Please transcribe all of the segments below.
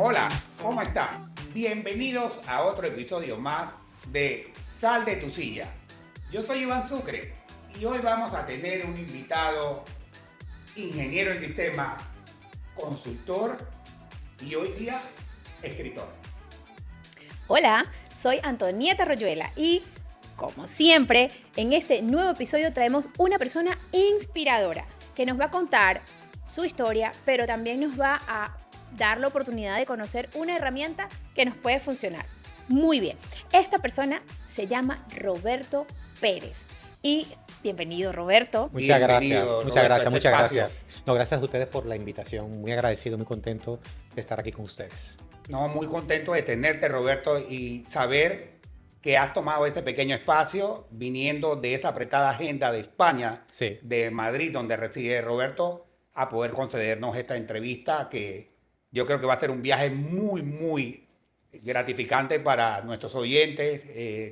Hola, ¿cómo están? Bienvenidos a otro episodio más de Sal de tu silla. Yo soy Iván Sucre y hoy vamos a tener un invitado, ingeniero en sistema, consultor y hoy día escritor. Hola, soy Antonieta Royuela y, como siempre, en este nuevo episodio traemos una persona inspiradora que nos va a contar su historia, pero también nos va a dar la oportunidad de conocer una herramienta que nos puede funcionar. Muy bien, esta persona se llama Roberto Pérez. Y bienvenido, Roberto. Muchas gracias, Roberto, muchas gracias. No, gracias a ustedes por la invitación. Muy agradecido, muy contento de estar aquí con ustedes. No, muy contento de tenerte, Roberto, y saber que has tomado ese pequeño espacio viniendo de esa apretada agenda de España, Sí. de Madrid, donde reside Roberto, a poder concedernos esta entrevista que yo creo que va a ser un viaje muy gratificante para nuestros oyentes,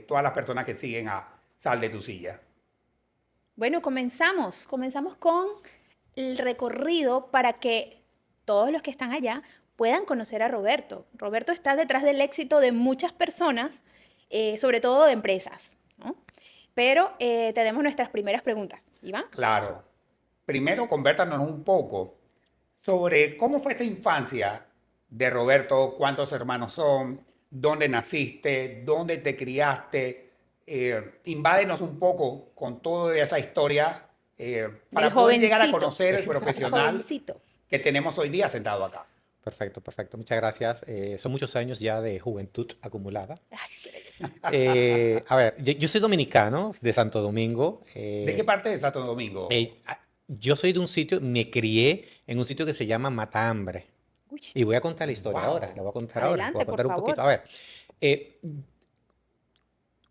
todas las personas que siguen a Sal de tu silla. Bueno, comenzamos con el recorrido para que todos los que están allá puedan conocer a Roberto. Roberto está detrás del éxito de muchas personas, sobre todo de empresas, ¿no? Pero tenemos nuestras primeras preguntas. Iván. Claro. Primero, convértanos un poco sobre cómo fue esta infancia de Roberto, cuántos hermanos son, dónde naciste, dónde te criaste. Invádenos un poco con toda esa historia para Del poder llegar a jovencito. conocer el profesional Jovencito. que tenemos hoy día sentado acá. Perfecto. Muchas gracias. Son muchos años ya de juventud acumulada. Ay, qué belleza. A ver, yo soy dominicano de Santo Domingo. ¿De qué parte de Santo Domingo? Yo soy de un sitio, me crié en un sitio que se llama Matambre. Uy, Y voy a contar la historia Wow. ahora. La voy a contar ahora. Adelante, Voy a contar por un poquito. favor. A ver, eh,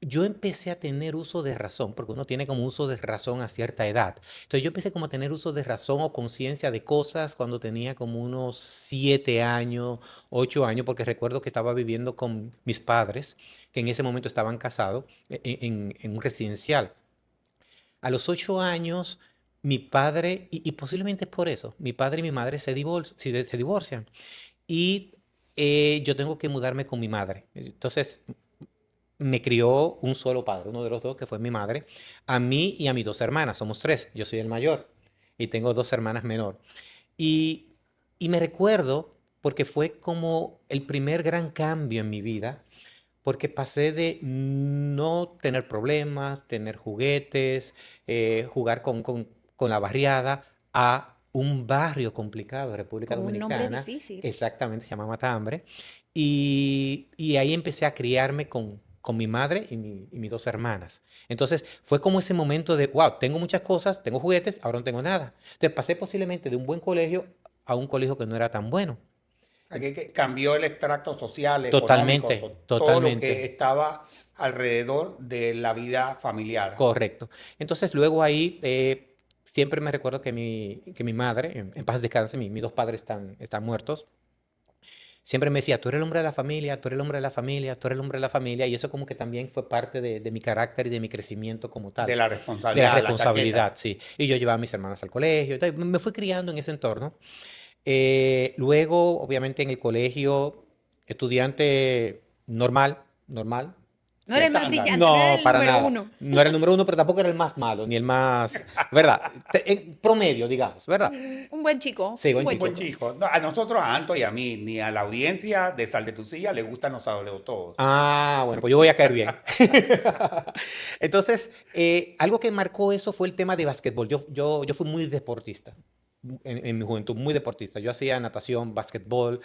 yo empecé a tener uso de razón, porque uno tiene como uso de razón a cierta edad. Entonces yo empecé como a tener uso de razón o conciencia de cosas cuando tenía como unos 7 años, 8 años, porque recuerdo que estaba viviendo con mis padres, que en ese momento estaban casados, en un residencial. A los 8 años, mi padre, y posiblemente es por eso, mi padre y mi madre se divorcian. Y yo tengo que mudarme con mi madre. Entonces me crió un solo padre, uno de los dos, que fue mi madre, a mí y a mis dos hermanas, somos tres, yo soy el mayor y tengo dos hermanas menor. Y, y me recuerdo porque fue como el primer gran cambio en mi vida, porque pasé de no tener problemas, tener juguetes, jugar con la barriada, a un barrio complicado de República Con un nombre Dominicana, difícil. exactamente, se llama Matambre, y ahí empecé a criarme con mi madre y mis dos hermanas. Entonces fue como ese momento de, wow, tengo muchas cosas, tengo juguetes, ahora no tengo nada. Entonces pasé posiblemente de un buen colegio a un colegio que no era tan bueno. Aquí que cambió el extracto social, económico, Totalmente, todo lo que totalmente. estaba alrededor de la vida familiar. Correcto. Entonces luego ahí siempre me recuerdo que mi madre, en paz descanse, mis dos padres están muertos, siempre me decía, tú eres el hombre de la familia, tú eres el hombre de la familia, tú eres el hombre de la familia, y eso como que también fue parte de mi carácter y de mi crecimiento como De tal, la de la responsabilidad, la responsabilidad, chaqueta. sí. Y yo llevaba a mis hermanas al colegio, entonces me fui criando en ese entorno. Luego, obviamente, en el colegio, estudiante normal. No era el más Estándar. brillante, no era No, el para número nada. uno. No era el número uno, pero tampoco era el más malo, ni el más, ¿verdad? Promedio, digamos, ¿verdad? Un buen chico, Sí, un buen buen Un buen chico. chico. chico. No, a nosotros, a Anto y a mí, ni a la audiencia de Sal de tu Silla, le gustan los todos. Ah, bueno, pues yo voy a caer bien. Entonces, algo que marcó eso fue el tema de básquetbol. Yo fui muy deportista en mi juventud, muy deportista. Yo hacía natación, básquetbol,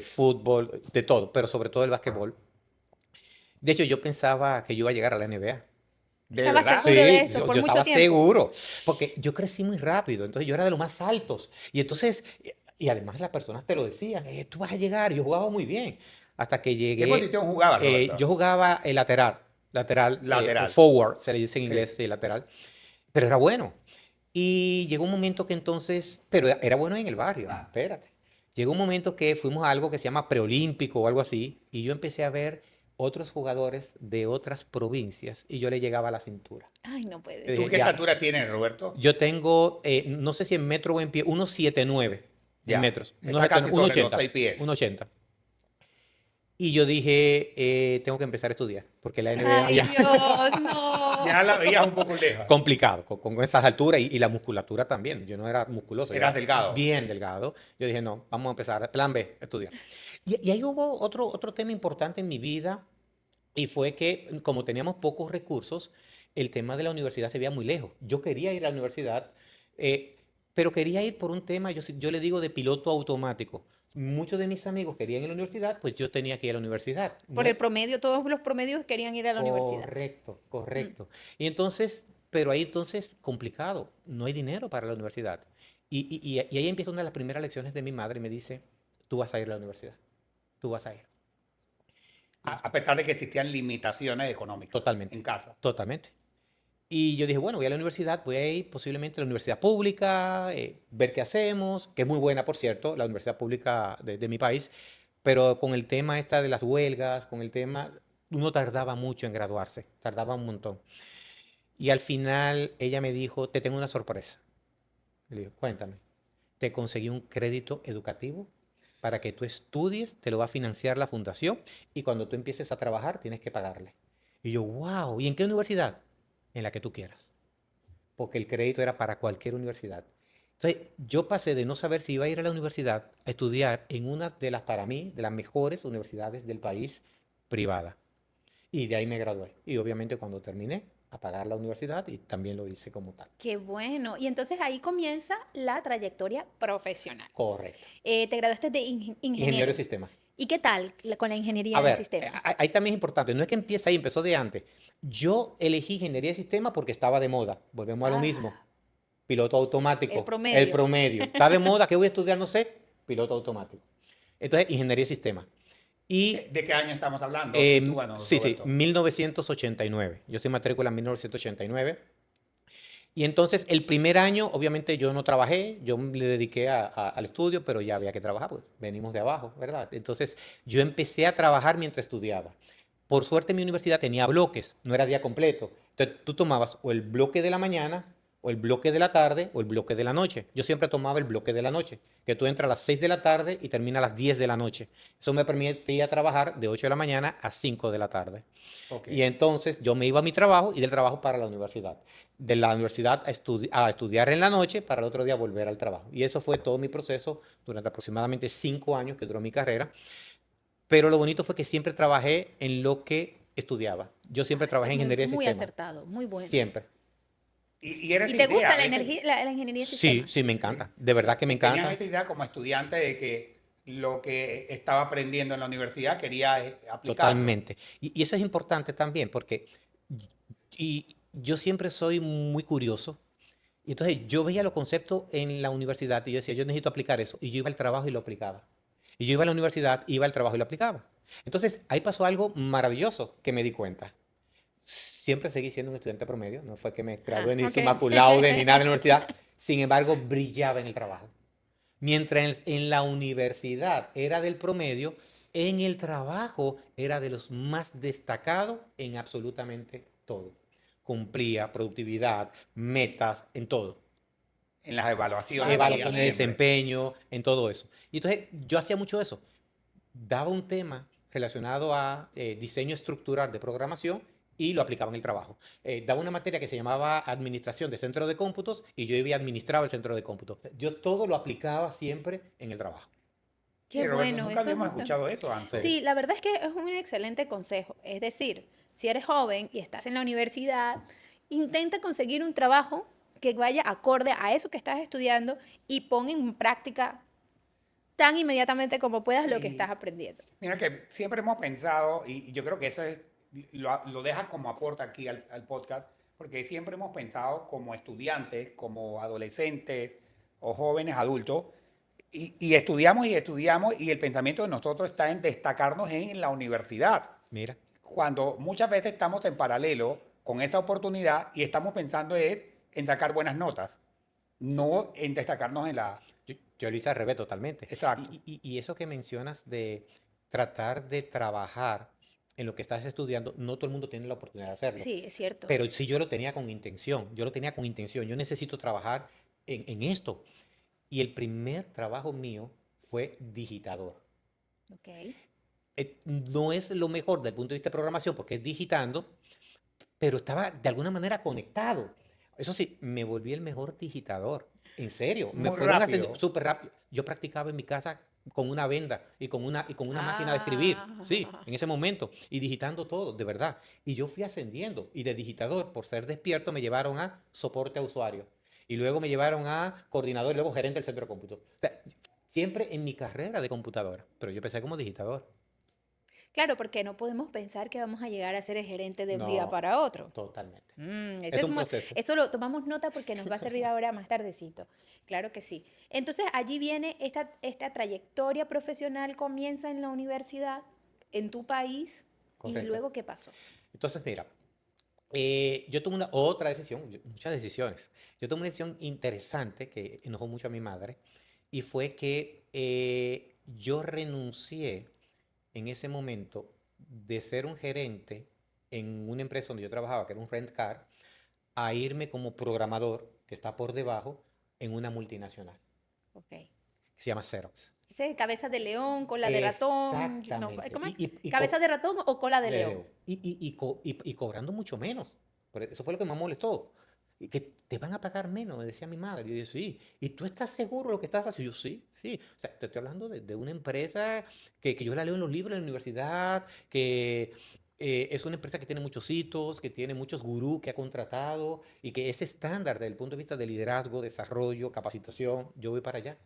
fútbol, de todo, pero sobre todo el básquetbol. De hecho, yo pensaba que yo iba a llegar a la NBA. ¿De Estaba verdad? seguro de Sí, eso yo, por yo mucho estaba tiempo. seguro, porque yo crecí muy rápido, entonces yo era de los más altos. Y entonces, y además las personas te lo decían, tú vas a llegar, y yo jugaba muy bien. Hasta que ¿Qué llegué, posición jugabas, Roberto? yo jugaba el lateral, Lateral. forward, se le dice en Sí. inglés, sí, lateral, pero era bueno. Y llegó un momento que entonces, pero era bueno en el barrio, espérate. Llegó un momento que fuimos a algo que se llama preolímpico o algo así, y yo empecé a ver otros jugadores de otras provincias y yo le llegaba a la cintura. Ay, no puede Yo ¿Tú dije, ser. qué ya, estatura tienes, Roberto? yo tengo, no sé si en metro o en pie, 1,79 en Ya. metros, Está casi sobre los 1,80, 6 pies. 1,80. Y yo dije, tengo que empezar a estudiar, porque la NBA Ay, ya Dios, no. Ya la veías un poco lejos. complicado, con esas alturas y la musculatura también. Yo no era musculoso, yo Eras era delgado. bien delgado. Yo dije, no, vamos a empezar, plan B, estudiar. Y ahí hubo otro tema importante en mi vida y fue que como teníamos pocos recursos, el tema de la universidad se veía muy lejos. Yo quería ir a la universidad, eh, pero quería ir por un tema, yo le digo, de piloto automático. Muchos de mis amigos querían ir a la universidad, pues yo tenía que ir a la universidad. Por No, el promedio, todos los promedios querían ir a la universidad. correcto, Mm. correcto. Y entonces, pero ahí entonces, complicado, no hay dinero para la universidad. Y ahí empieza una de las primeras lecciones de mi madre y me dice, tú vas a ir a la universidad, tú vas a ir. Y A pesar de que existían limitaciones económicas totalmente, en casa. totalmente. Y yo dije, bueno, voy a la universidad, voy a ir posiblemente a la universidad pública, ver qué hacemos, que es muy buena, por cierto, la universidad pública de mi país, pero con el tema esta de las huelgas, con el tema, uno tardaba mucho en graduarse, tardaba un montón. Y al final ella me dijo, te tengo una sorpresa. Le digo, cuéntame, te conseguí un crédito educativo para que tú estudies, te lo va a financiar la fundación y cuando tú empieces a trabajar tienes que pagarle. Y yo, wow, ¿y en qué universidad? En la que tú quieras, porque el crédito era para cualquier universidad. Entonces, yo pasé de no saber si iba a ir a la universidad a estudiar en una de las, para mí, de las mejores universidades del país privada. Y de ahí me gradué. Y obviamente cuando terminé, a pagar la universidad y también lo hice como tal. Qué bueno. Y entonces ahí comienza la trayectoria profesional. Correcto. Te graduaste de Ingeniero de ingeniero. sistemas. ¿Y qué tal con la A ingeniería de ver, sistemas? ahí también es importante. No es que empiece ahí, empezó de antes. Yo elegí ingeniería de sistemas porque estaba de moda. Volvemos a lo mismo. Ah, Piloto el automático. El promedio. promedio. Está de moda. ¿Qué voy a estudiar? No sé. Piloto automático. Entonces, ingeniería de sistemas. Y ¿De qué año estamos hablando? Sitúanos, sí, sí, Roberto. 1989. Yo estoy matrícula en 1989. Y entonces el primer año, obviamente yo no trabajé, yo le dediqué al estudio, pero ya había que trabajar, pues venimos de abajo, ¿verdad? Entonces yo empecé a trabajar mientras estudiaba. Por suerte mi universidad tenía bloques, no era día completo. Entonces tú tomabas o el bloque de la mañana, o el bloque de la tarde, o el bloque de la noche. Yo siempre tomaba el bloque de la noche, que tú entras a las 6 de la tarde y terminas a las 10 de la noche. Eso me permitía trabajar de 8 de la mañana a 5 de la tarde. Ok. Y entonces yo me iba a mi trabajo y del trabajo para la universidad. De la universidad a estudiar en la noche para el otro día volver al trabajo. Y eso fue todo mi proceso durante aproximadamente 5 años que duró mi carrera. Pero lo bonito fue que siempre trabajé en lo que estudiaba. Yo siempre Ah, eso trabajé es en muy, ingeniería de muy sistemas. acertado, muy bueno. Siempre. Y era ¿Y esa te idea, gusta la ¿viste? energía, la ingeniería de Sí, sistemas? sí, me Sí. encanta. De verdad que me Tenías encanta. esa idea como estudiante de que lo que estaba aprendiendo en la universidad quería aplicarlo. Totalmente. Y eso es importante también porque yo siempre soy muy curioso. Y entonces yo veía los conceptos en la universidad y yo decía, yo necesito aplicar eso. Y yo iba al trabajo y lo aplicaba. Y yo iba a la universidad, iba al trabajo y lo aplicaba. Entonces ahí pasó algo maravilloso que me di cuenta. Siempre seguí siendo un estudiante promedio, no fue que me Ah, gradué ni ok. summa cum laude ni nada en la universidad. Sin embargo, brillaba en el trabajo. Mientras en la universidad era del promedio, en el trabajo era de los más destacados en absolutamente todo. Cumplía productividad, metas, en todo. En las evaluaciones Wow, qué veía Evaluaciones de bien. siempre. desempeño, en todo eso. Y entonces yo hacía mucho eso. Daba un tema relacionado a diseño estructural de programación y lo aplicaba en el trabajo. Daba una materia que se llamaba administración de centro de cómputos y yo iba y administraba el centro de cómputos. Yo todo lo aplicaba siempre en el trabajo. Qué Roberto, bueno, nunca eso habíamos es. escuchado eso, Sí, Anto. Sí, la verdad es que es un excelente consejo. Es decir, si eres joven y estás en la universidad, intenta conseguir un trabajo que vaya acorde a eso que estás estudiando y pon en práctica tan inmediatamente como puedas lo que estás Sí. aprendiendo. Mira que siempre hemos pensado, y yo creo que eso es, lo deja como aporta aquí al podcast, porque siempre hemos pensado como estudiantes, como adolescentes o jóvenes adultos, y estudiamos, y el pensamiento de nosotros está en destacarnos en la universidad, mira. cuando muchas veces estamos en paralelo con esa oportunidad y estamos pensando en sacar buenas notas, no en destacarnos en la... Yo lo hice al revés totalmente. Exacto. Y eso que mencionas de tratar de trabajar en lo que estás estudiando, no todo el mundo tiene la oportunidad de hacerlo. Sí, es cierto. Pero sí yo lo tenía con intención. Yo lo tenía con intención. Yo necesito trabajar en esto. Y el primer trabajo mío fue digitador. Ok. no es lo mejor desde el punto de vista de programación porque es digitando, pero estaba de alguna manera conectado. Eso sí, me volví el mejor digitador. En serio, me Muy fueron ascendiendo rápido. súper rápido. Yo practicaba en mi casa con una venda y con una máquina de escribir, sí, Ah, en ese momento, y digitando todo, de verdad. Y yo fui ascendiendo, y de digitador, por ser despierto, me llevaron a soporte a usuario. Y luego me llevaron a coordinador y luego gerente del centro de cómputo. O sea, siempre en mi carrera de computadora, pero yo empecé como digitador. claro, porque no podemos pensar que vamos a llegar a ser el gerente de un día No, para otro. totalmente. Ese Es es un proceso. eso lo tomamos nota porque nos va a servir ahora más tardecito. Claro que sí. Entonces allí viene esta trayectoria profesional, comienza en la universidad, en tu país, y Correcto. luego ¿qué pasó? Entonces, mira, yo tomé otra decisión, muchas decisiones. Yo tomé una decisión interesante que enojó mucho a mi madre y fue que yo renuncié en ese momento de ser un gerente en una empresa donde yo trabajaba, que era un rent car, a irme como programador, que está por debajo, en una multinacional, Ok. que se llama Xerox. ¿Ese es cabeza de león, cola de ratón? No, Exactamente. ¿cómo es? Y, y, y, ¿Cabeza co- de ratón o cola de Le león? leo. Y cobrando mucho menos. Eso fue lo que más molestó. Y que te van a pagar menos, me decía mi madre. Yo dije, sí. ¿Y tú estás seguro de lo que estás haciendo? Yo, sí, sí. O sea, te estoy hablando de una empresa que yo la leo en los libros de la universidad, que es una empresa que tiene muchos hitos, que tiene muchos gurús que ha contratado y que es estándar desde el punto de vista de liderazgo, desarrollo, capacitación. Yo voy para allá.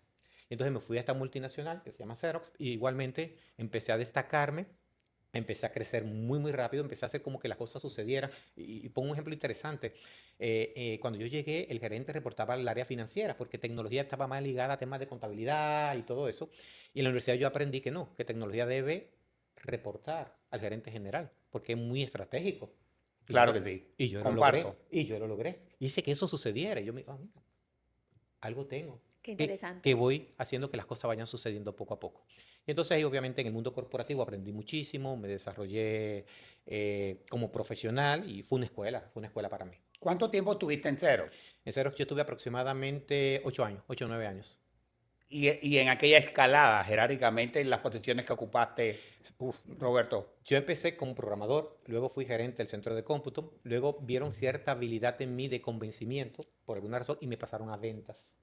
Y entonces me fui a esta multinacional que se llama Xerox y igualmente empecé a destacarme. Empecé a crecer muy, muy rápido, empecé a hacer como que las cosas sucedieran. Y pongo un ejemplo interesante. Cuando yo llegué, el gerente reportaba al área financiera, porque tecnología estaba más ligada a temas de contabilidad y todo eso. Y en la universidad yo aprendí que no, que tecnología debe reportar al gerente general, porque es muy estratégico. Y Claro yo, que sí. y yo lo Comparto. logré, y yo lo logré. Hice que eso sucediera. Y yo me digo, mira, algo tengo, Qué que interesante. voy haciendo que las cosas vayan sucediendo poco a poco. Y entonces ahí obviamente en el mundo corporativo aprendí muchísimo, me desarrollé como profesional y fue una escuela para mí. ¿Cuánto tiempo tuviste en cero? En Xerox yo tuve aproximadamente 8 años, 8 o 9 años. Y en aquella escalada, jerárquicamente, en las posiciones que ocupaste, Roberto. Yo empecé como programador, luego fui gerente del centro de cómputo, luego vieron cierta habilidad en mí de convencimiento, por alguna razón, y me pasaron a ventas.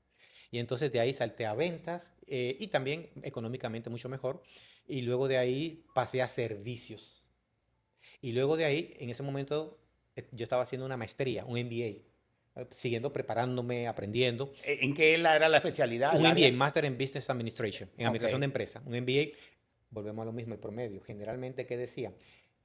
Y entonces de ahí salté a ventas y también económicamente mucho mejor. Y luego de ahí pasé a servicios. Y luego de ahí, en ese momento, yo estaba haciendo una maestría, un MBA, siguiendo preparándome, aprendiendo. ¿En qué era la especialidad, Un el MBA, área? Master in Business Administration, en Ok. administración de empresas. Un MBA, volvemos a lo mismo, el promedio. Generalmente, ¿qué decía?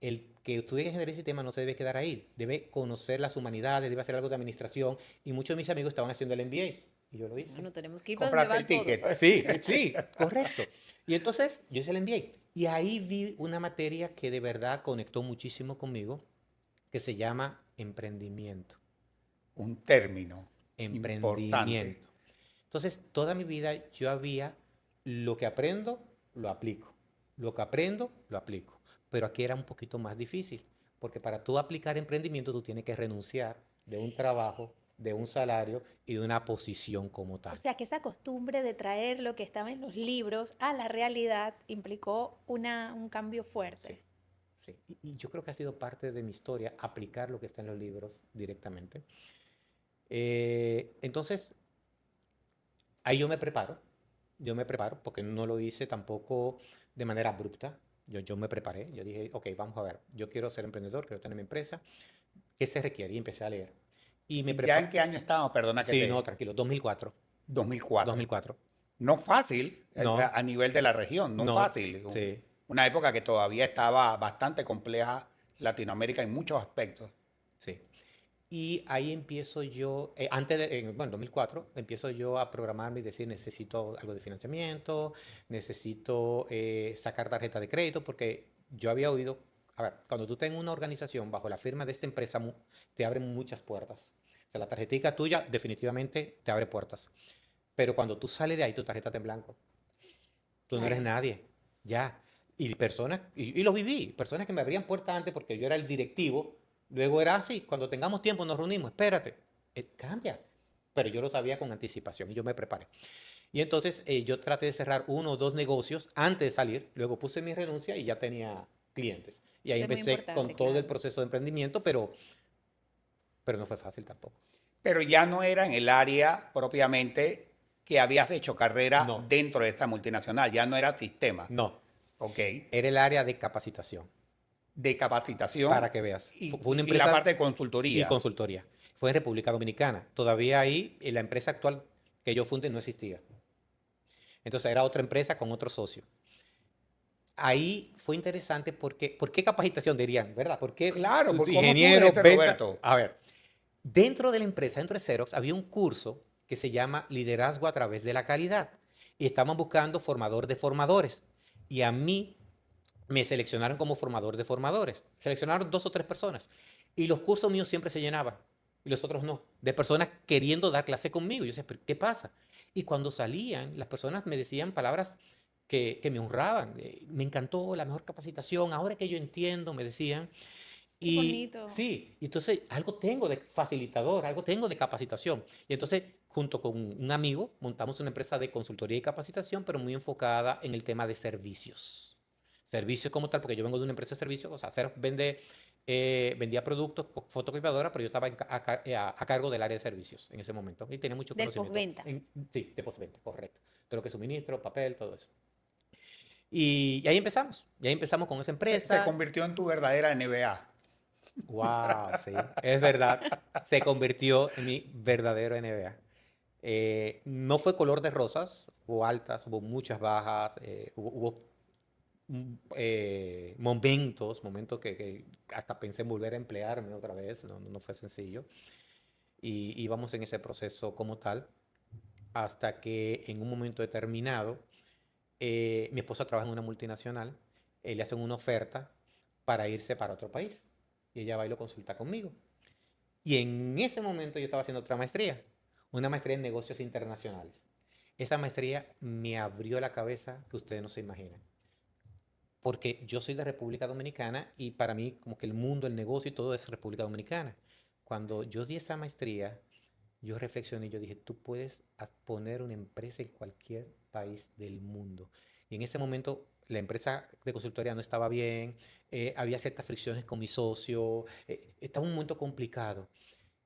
El que estudie ingeniería de sistemas no se debe quedar ahí, debe conocer las humanidades, debe hacer algo de administración. Y muchos de mis amigos estaban haciendo el MBA. Y yo lo hice. Bueno, tenemos que ir para donde Compraste el van todos. ticket. Sí, sí, correcto. Y entonces yo hice el MBA. Y ahí vi una materia que de verdad conectó muchísimo conmigo, que se llama emprendimiento. Un término importante. Emprendimiento. Entonces, toda mi vida yo había, lo que aprendo, lo aplico. Lo que aprendo, lo aplico. Pero aquí era un poquito más difícil, porque para tú aplicar emprendimiento, tú tienes que renunciar de un trabajo, de un salario y de una posición como O tal. sea, que esa costumbre de traer lo que estaba en los libros a la realidad implicó un cambio Sí, fuerte. sí. Y yo creo que ha sido parte de mi historia aplicar lo que está en los libros directamente. Entonces, ahí yo me preparo, porque no lo hice tampoco de manera abrupta. Yo me preparé, yo dije, ok, vamos a ver, yo quiero ser emprendedor, quiero tener mi empresa, ¿qué se requiere? Y empecé a leer. Y me ¿Ya en preparé, qué año estamos? Perdona que sí, no, te... tranquilo, 2004, 2004. 2004. No fácil No, a nivel de la región, no no, fácil. sí, Una época que todavía estaba bastante compleja Latinoamérica en muchos aspectos. sí. Y ahí empiezo yo, bueno, 2004, empiezo yo a programarme y decir, necesito algo de financiamiento, necesito sacar tarjeta de crédito, porque yo había oído, a ver, cuando tú tengas una organización bajo la firma de esta empresa, te abren muchas puertas. O sea, la tarjetita tuya definitivamente te abre puertas. Pero cuando tú sales de ahí, tu tarjeta está en blanco. Tú no eres Sí. nadie. Ya. Y lo viví, personas que me abrían puertas antes porque yo era el directivo, luego era así, cuando tengamos tiempo nos reunimos, espérate, cambia. Pero yo lo sabía con anticipación y yo me preparé. Y entonces yo traté de cerrar uno o dos negocios antes de salir, luego puse mi renuncia y ya tenía clientes. Y ahí Eso es muy empecé importante, con todo el claro. proceso de emprendimiento, pero no fue fácil tampoco. Pero ya no era en el área propiamente que habías hecho carrera No, dentro de esa multinacional, ya no era sistema, no. ¿ok? Era el área de capacitación, De capacitación para que veas. y, Fue una y la empresa parte de y consultoría. consultoría. Fue en República Dominicana. Todavía ahí la empresa actual que yo fundé no existía. Entonces era otra empresa con otro socio. Ahí fue interesante porque, ¿por qué capacitación dirían, verdad? ¿Por qué Claro, los pues ¿cómo surge ingenieros, ese venta? Roberto? A ver, dentro de la empresa, dentro de Xerox, había un curso que se llama Liderazgo a través de la calidad. Y estaban buscando formador de formadores. Y a mí me seleccionaron como formador de formadores. Seleccionaron 2 o 3 personas. Y los cursos míos siempre se llenaban. Y los otros no. De personas queriendo dar clase conmigo. Yo decía, ¿pero qué pasa? Y cuando salían, las personas me decían palabras que me honraban. Me encantó la mejor capacitación. Ahora que yo entiendo, me decían. Qué Y bonito. sí, entonces algo tengo de facilitador, algo tengo de capacitación. Y entonces, junto con un amigo, montamos una empresa de consultoría y capacitación, pero muy enfocada en el tema de servicios. Servicios como tal, porque yo vengo de una empresa de servicios, o sea, vendía productos, fotocopiadora, pero yo estaba a cargo del área de servicios en ese momento y tenía mucho Del conocimiento. postventa. Sí, de postventa, correcto. Todo lo que es suministro, papel, todo eso. Y ahí empezamos. Y ahí empezamos con esa Se empresa. convirtió en tu verdadera NBA. Wow, sí, es verdad. Se convirtió en mi verdadero NBA. No fue color de rosas, hubo altas, hubo muchas bajas, hubo momentos que hasta pensé en volver a emplearme otra vez, no fue sencillo. Y íbamos en ese proceso como tal, hasta que en un momento determinado, mi esposa trabaja en una multinacional, le hacen una oferta para irse para otro país. Y ella va y lo consulta conmigo. Y en ese momento yo estaba haciendo otra maestría, una maestría en negocios internacionales. Esa maestría me abrió la cabeza que ustedes no se imaginan. Porque yo soy de República Dominicana y para mí como que el mundo, el negocio y todo es República Dominicana. Cuando yo di esa maestría, yo reflexioné y yo dije, tú puedes poner una empresa en cualquier país del mundo. Y en ese momento la empresa de consultoría no estaba bien, había ciertas fricciones con mi socio, estaba un momento complicado.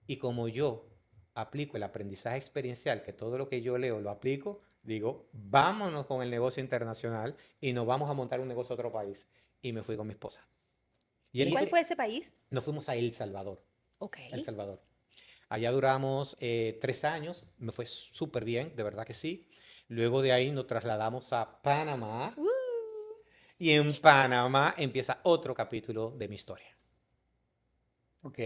Y como yo aplico el aprendizaje experiencial, que todo lo que yo leo lo aplico, digo, vámonos con el negocio internacional y nos vamos a montar un negocio a otro país. Y me fui con mi esposa. Y ¿Y cuál fue ese país? nos fuimos a El Salvador. Ok. El Salvador. Allá duramos 3 años, me fue súper bien, de verdad que sí. Luego de ahí nos trasladamos a Panamá Uh, y en Panamá empieza otro capítulo de mi historia. Ok.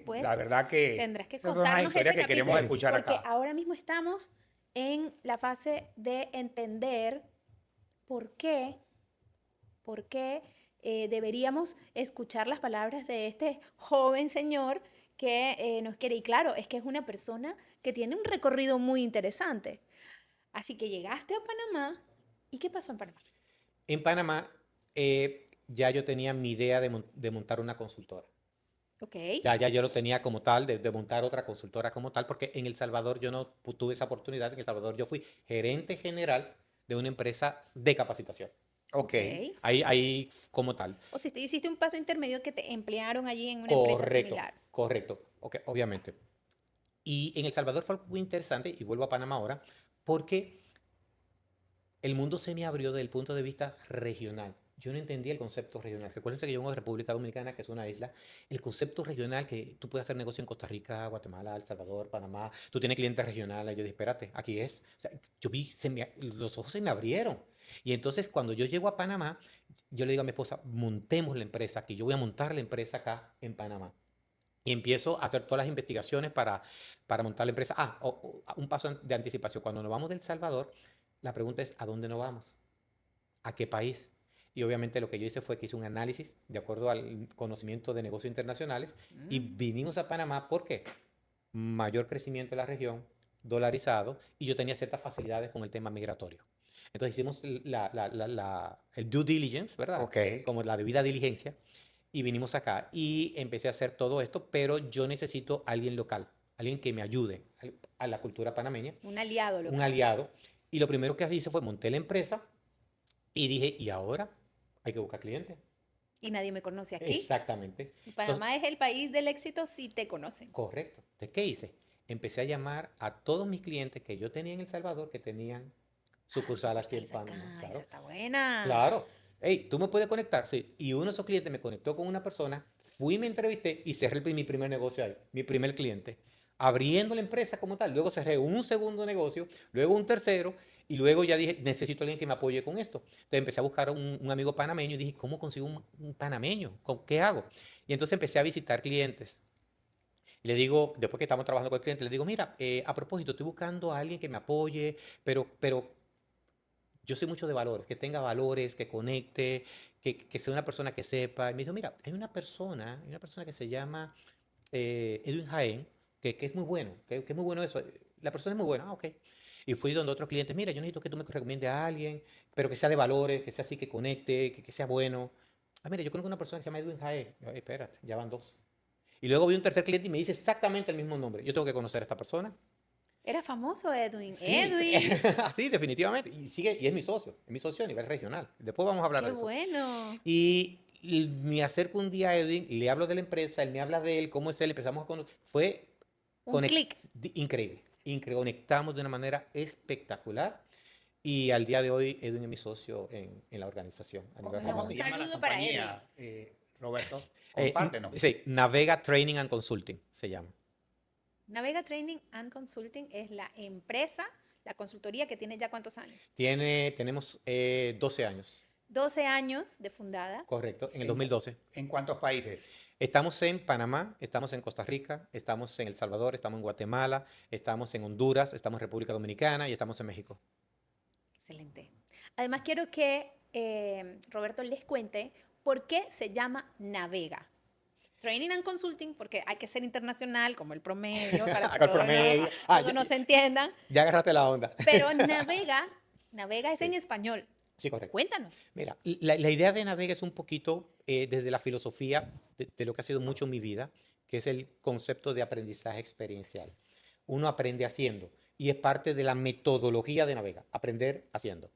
bueno, La pues verdad que tendrás que esas son las contarnos historias ese que queremos capítulo, escuchar porque acá. ahora mismo estamos en la fase de entender por qué, por qué deberíamos escuchar las palabras de este joven señor que nos quiere. Y claro, es que es una persona que tiene un recorrido muy interesante. Así que llegaste a Panamá. ¿Y qué pasó en Panamá? En Panamá ya yo tenía mi idea de montar una consultora. Ok. Ya yo lo tenía como tal, de montar otra consultora como tal, porque en El Salvador yo no tuve esa oportunidad. En El Salvador yo fui gerente general de una empresa de capacitación. Ok. Ok. Ahí como tal. O si te hiciste un paso intermedio que te emplearon allí en una empresa Correcto, similar. correcto. Ok, obviamente. Y en El Salvador fue muy interesante, y vuelvo a Panamá ahora, porque el mundo se me abrió desde el punto de vista regional. Yo no entendía el concepto regional. Recuérdense que yo vengo de República Dominicana, que es una isla. El concepto regional, que tú puedes hacer negocio en Costa Rica, Guatemala, El Salvador, Panamá. Tú tienes clientes regionales. Yo dije, espérate, aquí es. O sea, yo vi, los ojos se me abrieron. Y entonces, cuando yo llego a Panamá, yo le digo a mi esposa, montemos la empresa aquí. Yo voy a montar la empresa acá en Panamá. Y empiezo a hacer todas las investigaciones para montar la empresa. Un paso de anticipación. Cuando nos vamos de El Salvador, la pregunta es, ¿a dónde nos vamos? ¿A qué país? Y obviamente lo que yo hice fue que hice un análisis de acuerdo al conocimiento de negocios internacionales y Mm. vinimos a Panamá. ¿Por qué? Mayor crecimiento de la región, dolarizado, y yo tenía ciertas facilidades con el tema migratorio. Entonces hicimos el due diligence, ¿verdad? Ok. Como la debida diligencia, y vinimos acá y empecé a hacer todo esto, pero yo necesito alguien local, alguien que me ayude a la cultura panameña, Un aliado un local. aliado. Y lo primero que hice fue monté la empresa y dije, ¿y ahora? Hay que buscar clientes. Y nadie me conoce aquí. Exactamente. Y Entonces, Panamá es el país del éxito si te conocen. correcto. Entonces, ¿qué hice? Empecé a llamar a todos mis clientes que yo tenía en El Salvador que tenían sucursal aquí en Sucursales Panamá. acá, esa Claro. está buena. Claro. Hey, ¿tú me puedes conectar? Sí. Y uno de esos clientes me conectó con una persona, fui, me entrevisté y cerré mi primer negocio ahí, mi primer cliente, abriendo la empresa como tal. Luego cerré un segundo negocio, luego un tercero y luego ya dije, necesito a alguien que me apoye con esto. Entonces empecé a buscar un amigo panameño y dije, ¿cómo consigo un panameño? ¿Qué hago? Y entonces empecé a visitar clientes. Y le digo, después que estamos trabajando con el cliente, le digo, mira, a propósito, estoy buscando a alguien que me apoye, pero yo soy mucho de valores, que tenga valores, que conecte, que sea una persona que sepa. Y me dijo, mira, hay una persona que se llama Edwin Jaén, que es muy bueno, que es muy bueno eso. La persona es muy buena, ok. Y fui donde otros clientes, mira, yo necesito que tú me recomiendes a alguien, pero que sea de valores, que sea así, que conecte, que sea bueno. Ah, mira, yo conozco una persona que se llama Edwin Jaén. Yo, espérate, ya van dos. Y luego vi un tercer cliente y me dice exactamente el mismo nombre. Yo tengo que conocer a esta persona. Era famoso Edwin. Sí, Edwin, sí, definitivamente. Y sigue, y es mi socio a nivel regional. Después vamos a hablar qué de eso. bueno. Y me acerco un día a Edwin, le hablo de la empresa, él me habla de él, cómo es él, empezamos a conocer. Fue Un clic. increíble. Conectamos de una manera espectacular. Y al día de hoy, Edwin es mi socio en la organización a nivel Bueno, ¿Cómo un se regional. llama la saludo para Edwin. compañía, Roberto? Compártenos. Sí, Navega Training and Consulting se llama. Navega Training and Consulting es la empresa, la consultoría que tiene ya cuántos años. Tenemos 12 años, 12 años de fundada. correcto, en el ¿En, 2012. en cuántos países? Estamos en Panamá, estamos en Costa Rica, estamos en El Salvador, estamos en Guatemala, estamos en Honduras, estamos en República Dominicana y estamos en México. Excelente. Además, quiero que Roberto les cuente por qué se llama Navega. Training and Consulting, porque hay que ser internacional, como el promedio, para que Acá el todos, promedio. todos nos entiendan. Ya agarraste la onda. Pero Navega es en Sí, español. sí, correcto. Cuéntanos. Mira, la idea de Navega es un poquito desde la filosofía de lo que ha sido mucho en mi vida, que es el concepto de aprendizaje experiencial. Uno aprende haciendo y es parte de la metodología de Navega, aprender haciendo.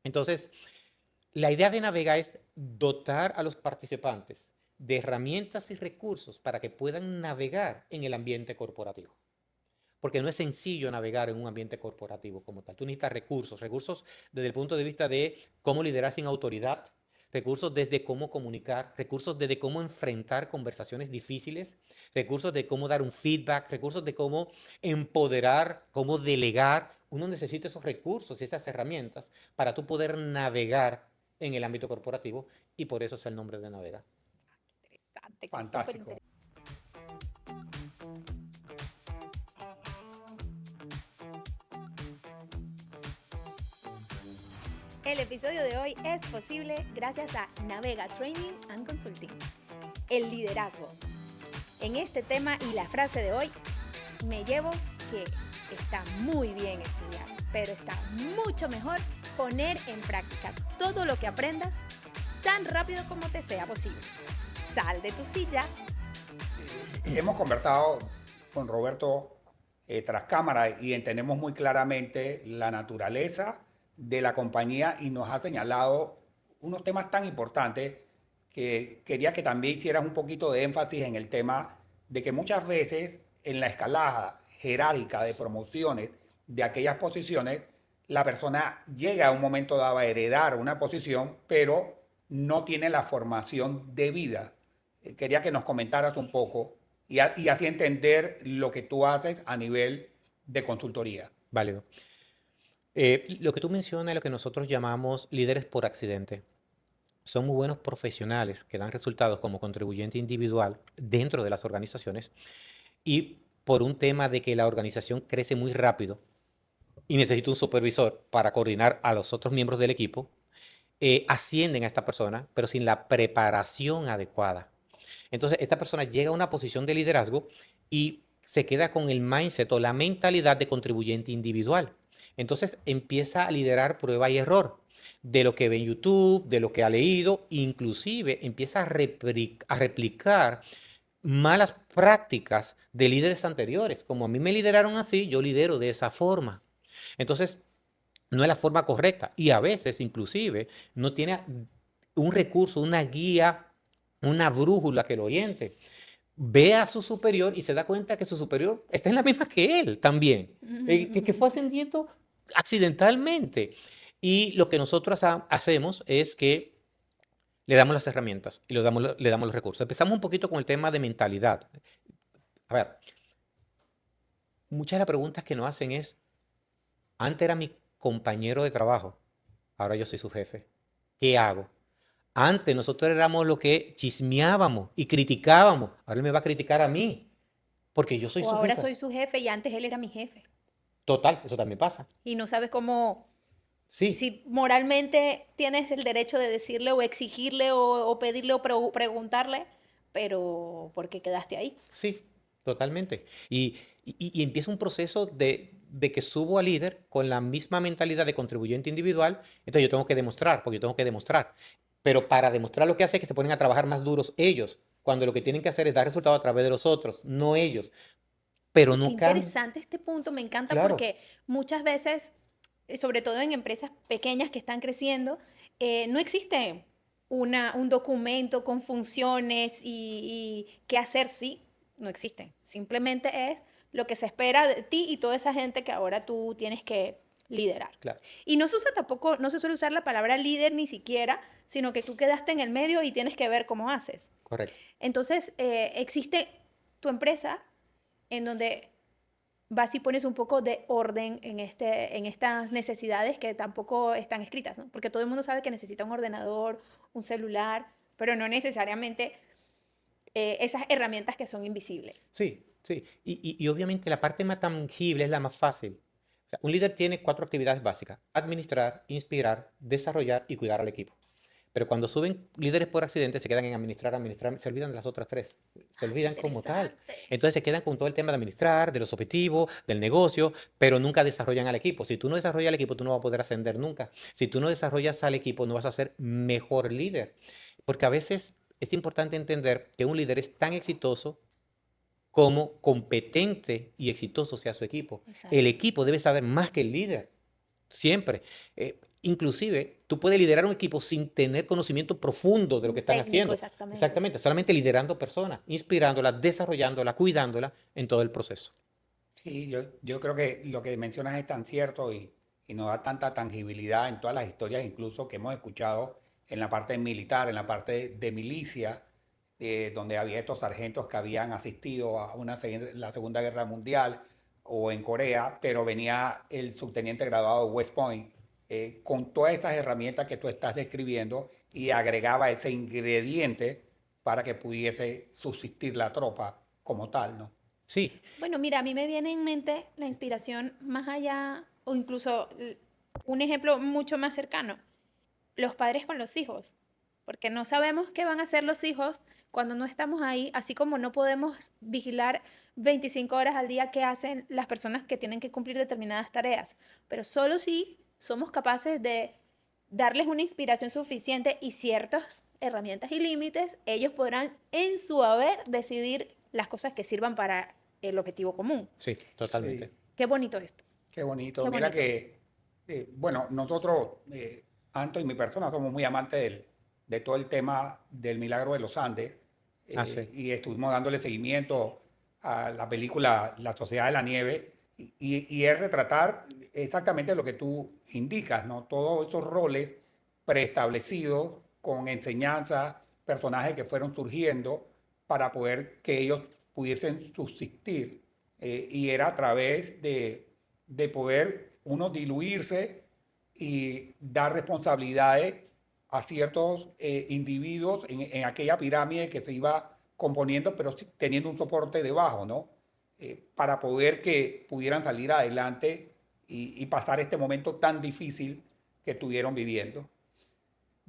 Entonces, la idea de Navega es dotar a los participantes de herramientas y recursos para que puedan navegar en el ambiente corporativo. Porque no es sencillo navegar en un ambiente corporativo como tal. Tú necesitas recursos desde el punto de vista de cómo liderar sin autoridad, recursos desde cómo comunicar, recursos desde cómo enfrentar conversaciones difíciles, recursos de cómo dar un feedback, recursos de cómo empoderar, cómo delegar. Uno necesita esos recursos y esas herramientas para tú poder navegar en el ámbito corporativo y por eso es el nombre de Navega. Interesante, que es súper Fantástico. interesante. El episodio de hoy es posible gracias a Navega Training and Consulting. El liderazgo. En este tema y la frase de hoy, me llevo que está muy bien estudiar, pero está mucho mejor poner en práctica todo lo que aprendas tan rápido como te sea posible. Sal de tu silla. Hemos conversado con Roberto tras cámara y entendemos muy claramente la naturaleza de la compañía y nos ha señalado unos temas tan importantes que quería que también hicieras un poquito de énfasis en el tema de que muchas veces en la escalada jerárquica de promociones de aquellas posiciones, la persona llega a un momento dado a heredar una posición, pero no tiene la formación debida. Quería que nos comentaras un poco y así entender lo que tú haces a nivel de consultoría. Válido. Lo que tú mencionas es lo que nosotros llamamos líderes por accidente. Son muy buenos profesionales que dan resultados como contribuyente individual dentro de las organizaciones y por un tema de que la organización crece muy rápido y necesita un supervisor para coordinar a los otros miembros del equipo, ascienden a esta persona, pero sin la preparación adecuada. Entonces, esta persona llega a una posición de liderazgo y se queda con el mindset o la mentalidad de contribuyente individual. Entonces, empieza a liderar prueba y error de lo que ve en YouTube, de lo que ha leído, inclusive empieza a replicar malas prácticas de líderes anteriores. Como a mí me lideraron así, yo lidero de esa forma. Entonces, no es la forma correcta. Y a veces, inclusive, no tiene un recurso, una guía, una brújula que lo oriente. Ve a su superior y se da cuenta que su superior está en la misma que él también, que fue ascendiendo accidentalmente. Y lo que nosotros hacemos es que le damos las herramientas y le damos los recursos. Empezamos un poquito con el tema de mentalidad. A ver, muchas de las preguntas que nos hacen es, antes era mi compañero de trabajo, ahora yo soy su jefe. ¿Qué hago? Antes nosotros éramos los que chismeábamos y criticábamos. Ahora él me va a criticar a mí, porque yo soy O su ahora jefe. soy su jefe y antes él era mi jefe. Total, eso también pasa. Y no sabes cómo, Sí, si moralmente tienes el derecho de decirle o exigirle o pedirle o preguntarle, pero ¿por qué quedaste ahí? sí, totalmente. Y empieza un proceso de que subo a líder con la misma mentalidad de contribuyente individual, entonces yo tengo que demostrar, porque yo tengo que demostrar. Pero para demostrar lo que hace es que se ponen a trabajar más duros ellos, cuando lo que tienen que hacer es dar resultados a través de los otros, no ellos. Pero Qué no cambian. interesante este punto, me encanta Claro, porque muchas veces, sobre todo en empresas pequeñas que están creciendo, no existe un documento con funciones y qué hacer, sí, no existe. Simplemente es lo que se espera de ti y toda esa gente que ahora tú tienes que liderar. claro, Y no se usa tampoco, no se suele usar la palabra líder ni siquiera, sino que tú quedaste en el medio y tienes que ver cómo haces. correcto. Entonces, existe tu empresa en donde vas y pones un poco de orden en estas necesidades que tampoco están escritas, ¿no? Porque todo el mundo sabe que necesita un ordenador, un celular, pero no necesariamente esas herramientas que son invisibles. Sí, sí. Y obviamente la parte más tangible es la más fácil. O sea, un líder tiene 4 actividades básicas: administrar, inspirar, desarrollar y cuidar al equipo. Pero cuando suben líderes por accidente, se quedan en administrar, administrar, se olvidan de las otras 3. Se Ay, qué olvidan como tal. interesante. Entonces se quedan con todo el tema de administrar, de los objetivos, del negocio, pero nunca desarrollan al equipo. Si tú no desarrollas al equipo, tú no vas a poder ascender nunca. Si tú no desarrollas al equipo, no vas a ser mejor líder. Porque a veces es importante entender que un líder es tan exitoso como competente y exitoso sea su equipo. El Exacto. equipo debe saber más que el líder, siempre. Inclusive, tú puedes liderar un equipo sin tener conocimiento profundo de lo que Un están técnico, haciendo. exactamente. Exactamente, solamente liderando personas, inspirándolas, desarrollándolas, cuidándolas en todo el proceso. Sí, yo creo que lo que mencionas es tan cierto y nos da tanta tangibilidad en todas las historias, incluso que hemos escuchado en la parte militar, en la parte de milicia, donde había estos sargentos que habían asistido a la Segunda Guerra Mundial o en Corea, pero venía el subteniente graduado de West Point con todas estas herramientas que tú estás describiendo y agregaba ese ingrediente para que pudiese subsistir la tropa como tal, ¿no? Sí, Bueno, mira, a mí me viene en mente la inspiración más allá, o incluso un ejemplo mucho más cercano, los padres con los hijos, porque no sabemos qué van a hacer los hijos cuando no estamos ahí, así como no podemos vigilar 25 horas al día qué hacen las personas que tienen que cumplir determinadas tareas, pero solo si somos capaces de darles una inspiración suficiente y ciertas herramientas y límites, ellos podrán en su haber decidir las cosas que sirvan para el objetivo común. sí, Sí. totalmente. Qué bonito esto, Qué bonito. qué Mira bonito. que, bueno, nosotros, Anto y mi persona, somos muy amantes de todo el tema del Milagro de los Andes Ah, sí. y estuvimos dándole seguimiento a la película La Sociedad de la Nieve y es retratar exactamente lo que tú indicas, ¿no? Todos esos roles preestablecidos con enseñanzas, personajes que fueron surgiendo para poder que ellos pudiesen subsistir. Y era a través de poder uno diluirse y dar responsabilidades a ciertos individuos en aquella pirámide que se iba componiendo, pero teniendo un soporte debajo, ¿no? Para poder que pudieran salir adelante y pasar este momento tan difícil que estuvieron viviendo.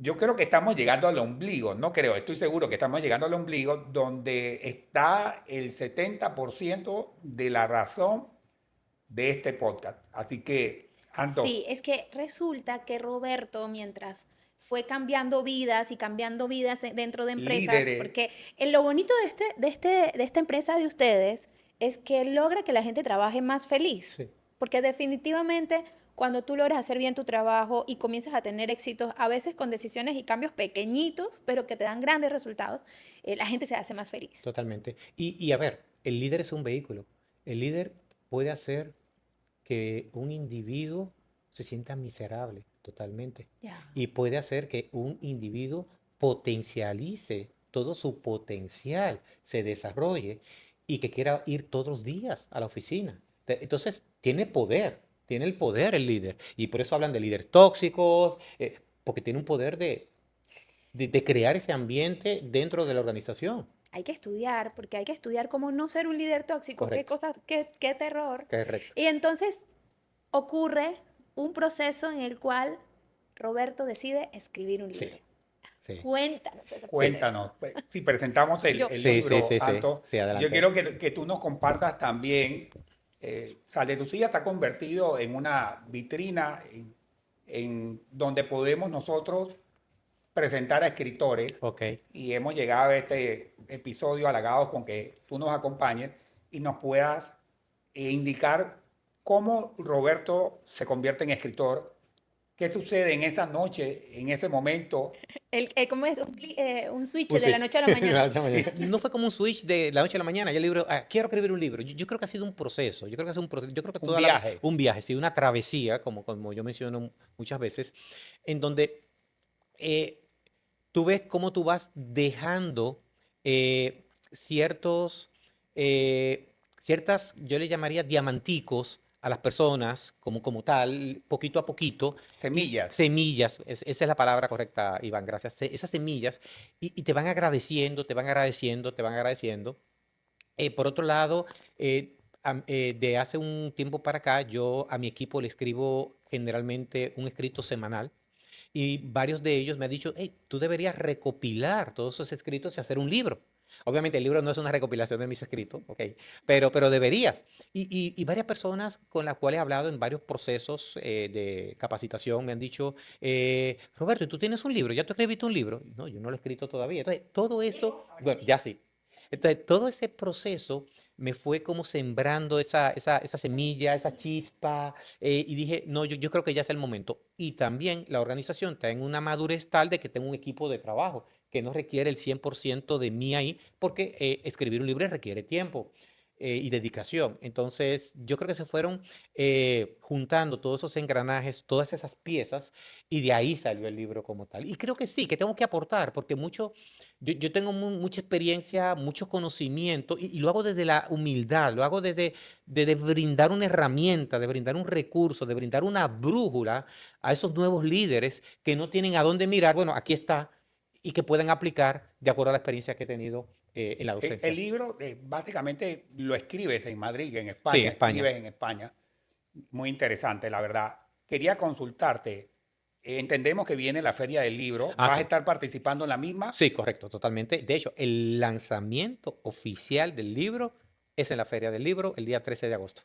Yo creo que estamos llegando al ombligo, no creo, estoy seguro que estamos llegando al ombligo donde está el 70% de la razón de este podcast. Así que, Anto, Sí, es que resulta que Roberto, mientras fue cambiando vidas y cambiando vidas dentro de empresas, Líderes. porque lo bonito de esta empresa de ustedes es que logra que la gente trabaje más feliz, Sí, porque definitivamente cuando tú logras hacer bien tu trabajo y comienzas a tener éxitos, a veces con decisiones y cambios pequeñitos, pero que te dan grandes resultados, la gente se hace más feliz. totalmente. Y a ver, el líder es un vehículo. El líder puede hacer que un individuo se sienta miserable totalmente Ya. y puede hacer que un individuo potencialice todo su potencial, se desarrolle y que quiera ir todos los días a la oficina. Entonces, tiene el poder el líder. Y por eso hablan de líderes tóxicos, porque tiene un poder de crear ese ambiente dentro de la organización. Hay que estudiar, porque hay que estudiar cómo no ser un líder tóxico, qué Correcto, cosas, qué terror. correcto. Y entonces ocurre un proceso en el cual Roberto decide escribir un Sí, libro. sí. Cuéntanos ese proceso. Cuéntanos, si presentamos Yo, el Sí, sí, libro, sí, sí. Anto, Sí, yo adelante. quiero que tú nos compartas también. Sal de tu silla está convertido en una vitrina en donde podemos nosotros presentar a escritores Ok. y hemos llegado a este episodio halagados con que tú nos acompañes y nos puedas indicar cómo Roberto se convierte en escritor, qué sucede en esa noche, en ese momento. ¿cómo es? Un switch Un de la switch. noche a la De la mañana. noche a la mañana. No fue como un switch de la noche a la mañana. Ya el libro, quiero escribir un libro. Yo creo que ha sido un proceso. Yo creo que ha sido un proceso. Yo creo que Un viaje. un viaje, sí, una travesía, como yo menciono muchas veces, en donde eh, tú ves cómo tú vas dejando ciertos, ciertas, yo le llamaría diamanticos a las personas como tal, poquito a poquito, y Semillas. semillas, esa es la palabra correcta, Iván, gracias, esas semillas, y te van agradeciendo, te van agradeciendo, te van agradeciendo. Por otro lado, de hace un tiempo para acá, yo a mi equipo le escribo generalmente un escrito semanal y varios de ellos me han dicho, hey, tú deberías recopilar todos esos escritos y hacer un libro. Obviamente el libro no es una recopilación de mis escritos, ok, pero deberías. Y varias personas con las cuales he hablado en varios procesos de capacitación me han dicho, Roberto, ¿y tú tienes un libro? ¿Ya tú escribiste un libro? No, yo no lo he escrito todavía. Entonces, todo eso, bueno, ya sí. Entonces, todo ese proceso me fue como sembrando esa semilla, esa chispa, y dije, no, yo creo que ya es el momento. Y también la organización está en una madurez tal de que tengo un equipo de trabajo que no requiere el 100% de mí ahí, porque escribir un libro requiere tiempo y dedicación. Entonces, yo creo que se fueron juntando todos esos engranajes, todas esas piezas, y de ahí salió el libro como tal. Y creo que sí, que tengo que aportar, porque yo tengo mucha experiencia, mucho conocimiento, y lo hago desde la humildad, lo hago desde brindar una herramienta, de brindar un recurso, de brindar una brújula a esos nuevos líderes que no tienen a dónde mirar. Bueno, aquí está, y que pueden aplicar de acuerdo a la experiencia que he tenido en la El docencia. libro básicamente lo escribes en Madrid, en Sí, en España, España. escribes en España. Muy interesante, la verdad. Quería consultarte. Entendemos que viene la Feria del Libro. Ah, ¿Vas a sí. estar participando en la misma? Sí, correcto, totalmente. De hecho, el lanzamiento oficial del libro es en la Feria del Libro el día 13 de agosto.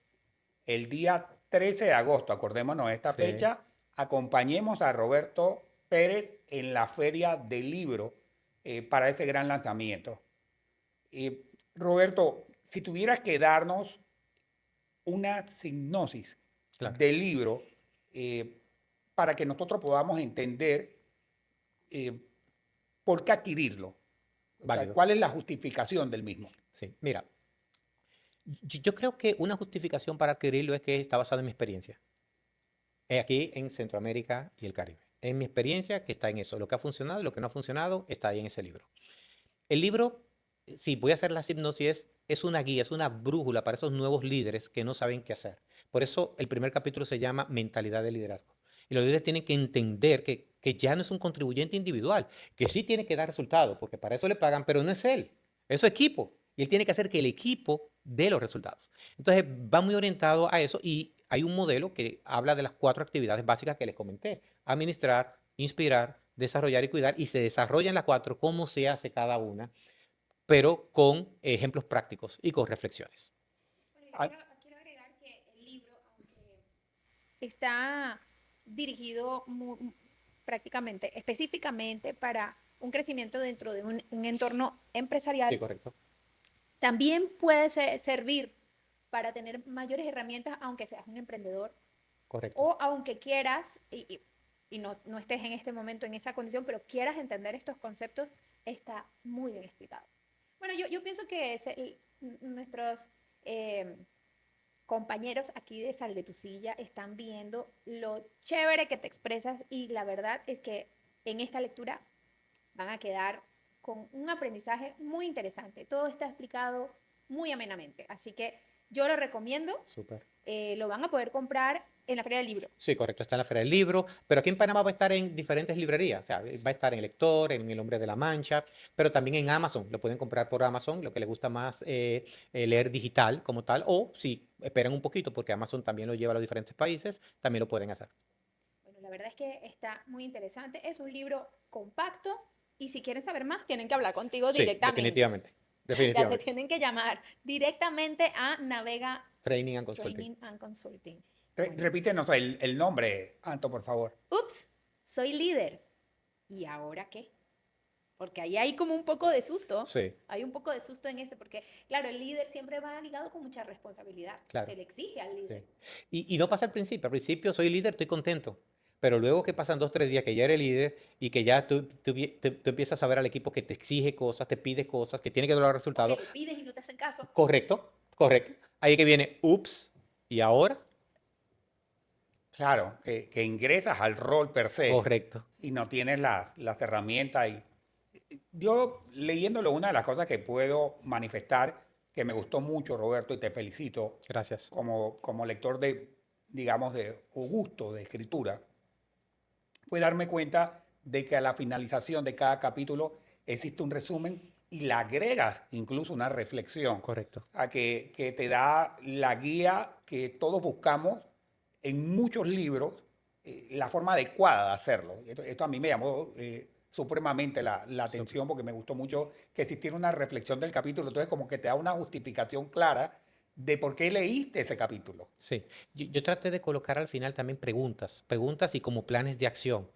El día 13 de agosto, acordémonos de esta Sí. fecha, acompañemos a Roberto Pérez en la Feria del Libro para ese gran lanzamiento. Roberto, si tuvieras que darnos una sinopsis Claro. del libro eh, para que nosotros podamos entender eh, por qué adquirirlo. O sea, Válido. ¿cuál es la justificación del mismo? Sí. Mira, yo creo que una justificación para adquirirlo es que está basado en mi experiencia. Aquí en Centroamérica y el Caribe. En mi experiencia que está en eso. Lo que ha funcionado y lo que no ha funcionado está ahí en ese libro. El libro, sí, voy a hacer la hipnosis, es una guía, es una brújula para esos nuevos líderes que no saben qué hacer. Por eso el primer capítulo se llama Mentalidad de Liderazgo. Y los líderes tienen que entender que ya no es un contribuyente individual, que sí tiene que dar resultados, porque para eso le pagan, pero no es él, es su equipo. Y él tiene que hacer que el equipo dé los resultados. Entonces va muy orientado a eso y hay un modelo que habla de las 4 actividades básicas que les comenté. Administrar, inspirar, desarrollar y cuidar. Y se desarrollan las 4, cómo se hace cada una, pero con ejemplos prácticos y con reflexiones. Bueno, Ah, quiero agregar que el libro, aunque está dirigido prácticamente, específicamente para un crecimiento dentro de un entorno Sí, empresarial, correcto, también puede servir para tener mayores herramientas, aunque seas un emprendedor correcto. o aunque quieras y no estés en este momento en esa condición, pero quieras entender estos conceptos, está muy bien explicado. Bueno, yo pienso que nuestros eh, compañeros aquí de Sal de tu Silla están viendo lo chévere que te expresas y la verdad es que en esta lectura van a quedar con un aprendizaje muy interesante. Todo está explicado muy amenamente, así que yo lo recomiendo. Súper. Lo van a poder comprar en la Feria del Libro. Sí, correcto, está en la Feria del Libro, pero aquí en Panamá va a estar en diferentes librerías, o sea, va a estar en Lector, en El Hombre de la Mancha, pero también en Amazon, lo pueden comprar por Amazon, lo que les gusta más leer digital como tal, o si esperan un poquito, porque Amazon también lo lleva a los diferentes países, también lo pueden hacer. Bueno, la verdad es que está muy interesante. Es un libro compacto y si quieren saber más, tienen que hablar contigo Sí, directamente. definitivamente, Ya te definitivamente. tienen que llamar directamente a Navega Training and Consulting. Training and Consulting. Bueno, Repítenos el nombre, Anto, por favor. ups, soy líder. ¿Y ahora qué? Porque ahí hay como un poco de susto. Sí, Hay un poco de susto en este, porque claro, el líder siempre va ligado con mucha responsabilidad. claro. Se le exige al Sí. líder. Y no pasa al principio soy líder, estoy contento, pero luego que pasan 2, 3 días que ya eres líder y que ya tú empiezas a ver al equipo que te exige cosas, te pide cosas, que tiene que dar O que resultados, le pides y no te hacen caso. correcto, correcto, ahí que viene, ups, ¿y ahora? Claro, que ingresas al rol per se Correcto, y no tienes las herramientas. Yo leyéndolo, una de las cosas que puedo manifestar, que me gustó mucho, Roberto, y te felicito, gracias, como lector de, digamos, de o gusto de escritura, fue darme cuenta de que a la finalización de cada capítulo existe un resumen y le agregas incluso una reflexión, correcto, a que te da la guía que todos buscamos en muchos libros, la forma adecuada de hacerlo. Esto a mí me llamó supremamente la súper. atención porque me gustó mucho que existiera una reflexión del capítulo, entonces como que te da una justificación clara de por qué leíste ese capítulo. Sí, yo traté de colocar al final también preguntas y como planes de acción,